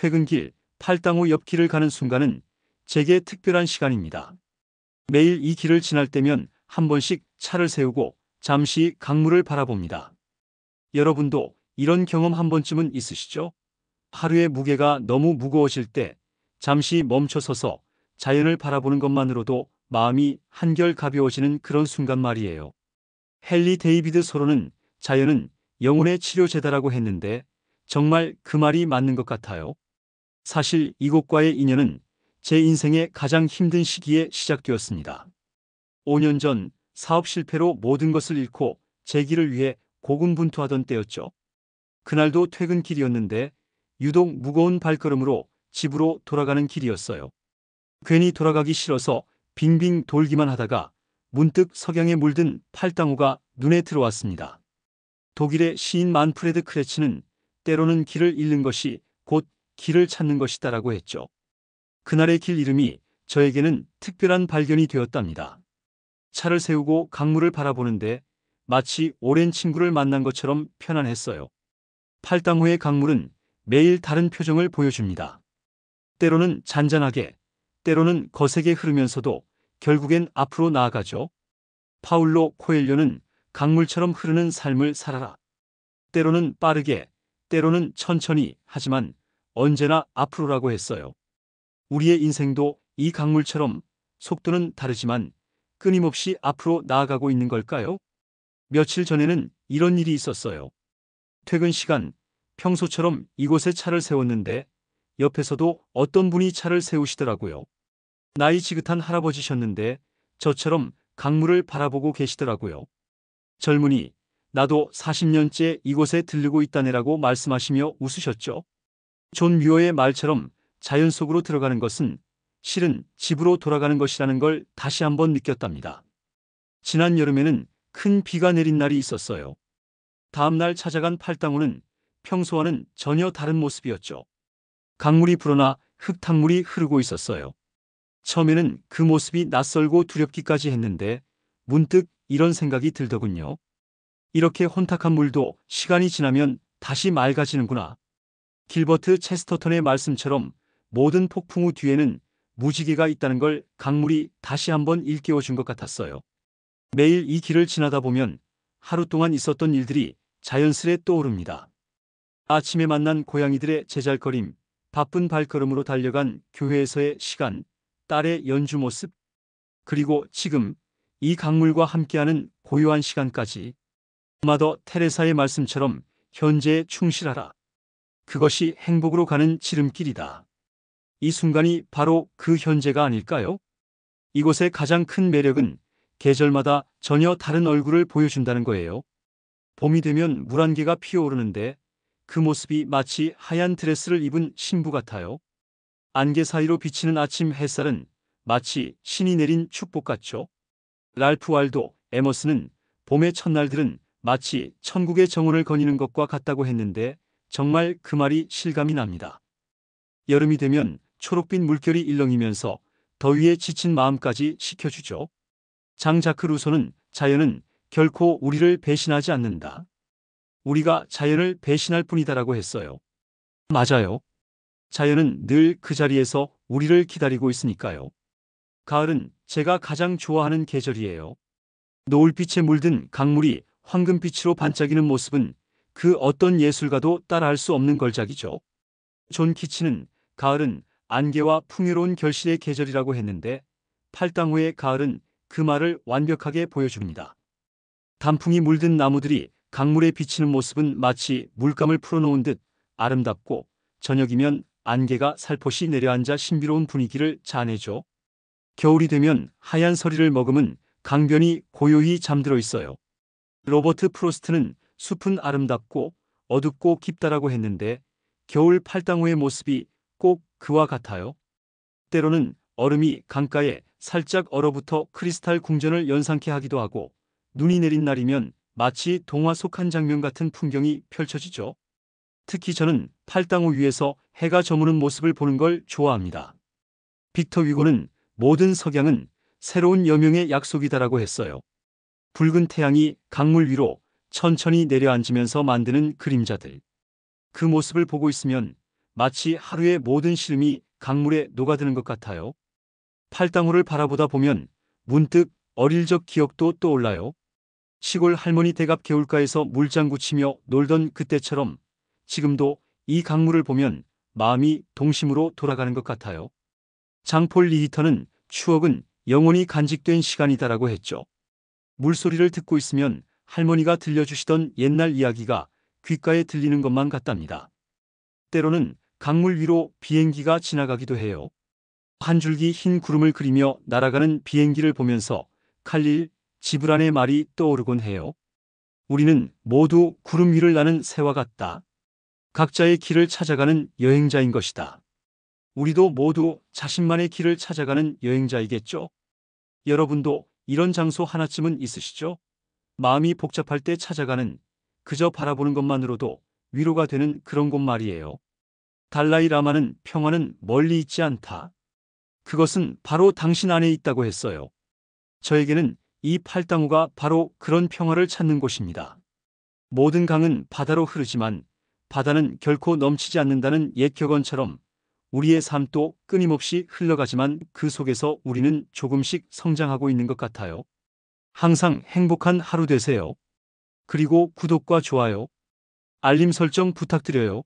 퇴근길 팔당호 옆길을 가는 순간은 제게 특별한 시간입니다. 매일 이 길을 지날 때면 한 번씩 차를 세우고 잠시 강물을 바라봅니다. 여러분도 이런 경험 한 번쯤은 있으시죠? 하루의 무게가 너무 무거워질 때 잠시 멈춰서서 자연을 바라보는 것만으로도 마음이 한결 가벼워지는 그런 순간 말이에요. 헨리 데이비드 소로는 자연은 영혼의 치료제다라고 했는데 정말 그 말이 맞는 것 같아요. 사실 이곳과의 인연은 제 인생의 가장 힘든 시기에 시작되었습니다. 5년 전 사업 실패로 모든 것을 잃고 제 길을 위해 고군분투하던 때였죠. 그날도 퇴근길이었는데 유독 무거운 발걸음으로 집으로 돌아가는 길이었어요. 괜히 돌아가기 싫어서 빙빙 돌기만 하다가 문득 석양에 물든 팔당호가 눈에 들어왔습니다. 독일의 시인 만프레드 크레츠는 때로는 길을 잃는 것이 곧 길을 찾는 것이다라고 했죠. 그날의 길 이름이 저에게는 특별한 발견이 되었답니다. 차를 세우고 강물을 바라보는데 마치 오랜 친구를 만난 것처럼 편안했어요. 팔당호의 강물은 매일 다른 표정을 보여줍니다. 때로는 잔잔하게, 때로는 거세게 흐르면서도 결국엔 앞으로 나아가죠. 파울로 코엘료는 강물처럼 흐르는 삶을 살아라. 때로는 빠르게, 때로는 천천히, 하지만 언제나 앞으로라고 했어요. 우리의 인생도 이 강물처럼 속도는 다르지만 끊임없이 앞으로 나아가고 있는 걸까요? 며칠 전에는 이런 일이 있었어요. 퇴근 시간, 평소처럼 이곳에 차를 세웠는데 옆에서도 어떤 분이 차를 세우시더라고요. 나이 지긋한 할아버지셨는데 저처럼 강물을 바라보고 계시더라고요. 젊은이, 나도 40년째 이곳에 들르고 있다네라고 말씀하시며 웃으셨죠. 존 뮤어의 말처럼 자연 속으로 들어가는 것은 실은 집으로 돌아가는 것이라는 걸 다시 한번 느꼈답니다. 지난 여름에는 큰 비가 내린 날이 있었어요. 다음 날 찾아간 팔당호는 평소와는 전혀 다른 모습이었죠. 강물이 불어나 흙탕물이 흐르고 있었어요. 처음에는 그 모습이 낯설고 두렵기까지 했는데 문득 이런 생각이 들더군요. 이렇게 혼탁한 물도 시간이 지나면 다시 맑아지는구나. 길버트 체스터턴의 말씀처럼 모든 폭풍 후 뒤에는 무지개가 있다는 걸 강물이 다시 한번 일깨워 준 것 같았어요. 매일 이 길을 지나다 보면 하루 동안 있었던 일들이 자연스레 떠오릅니다. 아침에 만난 고양이들의 제잘거림, 바쁜 발걸음으로 달려간 교회에서의 시간, 딸의 연주 모습, 그리고 지금 이 강물과 함께하는 고요한 시간까지. 마더 테레사의 말씀처럼 현재에 충실하라. 그것이 행복으로 가는 지름길이다. 이 순간이 바로 그 현재가 아닐까요? 이곳의 가장 큰 매력은 계절마다 전혀 다른 얼굴을 보여준다는 거예요. 봄이 되면 물안개가 피어오르는데 그 모습이 마치 하얀 드레스를 입은 신부 같아요. 안개 사이로 비치는 아침 햇살은 마치 신이 내린 축복 같죠. 랄프 waldo 에머슨은 봄의 첫날들은 마치 천국의 정원을 거니는 것과 같다고 했는데 정말 그 말이 실감이 납니다. 여름이 되면 초록빛 물결이 일렁이면서 더위에 지친 마음까지 식혀주죠. 장자크 루소는 자연은 결코 우리를 배신하지 않는다. 우리가 자연을 배신할 뿐이다라고 했어요. 맞아요. 자연은 늘 그 자리에서 우리를 기다리고 있으니까요. 가을은 제가 가장 좋아하는 계절이에요. 노을빛에 물든 강물이 황금빛으로 반짝이는 모습은 그 어떤 예술가도 따라할 수 없는 걸작이죠. 존 키치는 가을은 안개와 풍요로운 결실의 계절이라고 했는데 팔당호의 가을은 그 말을 완벽하게 보여줍니다. 단풍이 물든 나무들이 강물에 비치는 모습은 마치 물감을 풀어놓은 듯 아름답고 저녁이면 안개가 살포시 내려앉아 신비로운 분위기를 자아내죠. 겨울이 되면 하얀 서리를 머금은 강변이 고요히 잠들어 있어요. 로버트 프로스트는 숲은 아름답고 어둡고 깊다라고 했는데 겨울 팔당호의 모습이 꼭 그와 같아요. 때로는 얼음이 강가에 살짝 얼어붙어 크리스탈 궁전을 연상케 하기도 하고 눈이 내린 날이면 마치 동화 속 한 장면 같은 풍경이 펼쳐지죠. 특히 저는 팔당호 위에서 해가 저무는 모습을 보는 걸 좋아합니다. 빅터 위고는 모든 석양은 새로운 여명의 약속이다라고 했어요. 붉은 태양이 강물 위로 천천히 내려앉으면서 만드는 그림자들. 그 모습을 보고 있으면 마치 하루의 모든 시름이 강물에 녹아드는 것 같아요. 팔당호를 바라보다 보면 문득 어릴 적 기억도 떠올라요. 시골 할머니 댁 앞 개울가에서 물장구 치며 놀던 그때처럼 지금도 이 강물을 보면 마음이 동심으로 돌아가는 것 같아요. 장폴 리히터는 추억은 영원히 간직된 시간이다라고 했죠. 물소리를 듣고 있으면 할머니가 들려주시던 옛날 이야기가 귓가에 들리는 것만 같답니다. 때로는 강물 위로 비행기가 지나가기도 해요. 한 줄기 흰 구름을 그리며 날아가는 비행기를 보면서 칼릴 지브란의 말이 떠오르곤 해요. 우리는 모두 구름 위를 나는 새와 같다. 각자의 길을 찾아가는 여행자인 것이다. 우리도 모두 자신만의 길을 찾아가는 여행자이겠죠? 여러분도 이런 장소 하나쯤은 있으시죠? 마음이 복잡할 때 찾아가는, 그저 바라보는 것만으로도 위로가 되는 그런 곳 말이에요. 달라이 라마는 평화는 멀리 있지 않다. 그것은 바로 당신 안에 있다고 했어요. 저에게는 이 팔당호가 바로 그런 평화를 찾는 곳입니다. 모든 강은 바다로 흐르지만 바다는 결코 넘치지 않는다는 옛 격언처럼 우리의 삶도 끊임없이 흘러가지만 그 속에서 우리는 조금씩 성장하고 있는 것 같아요. 항상 행복한 하루 되세요. 그리고 구독과 좋아요, 알림 설정 부탁드려요.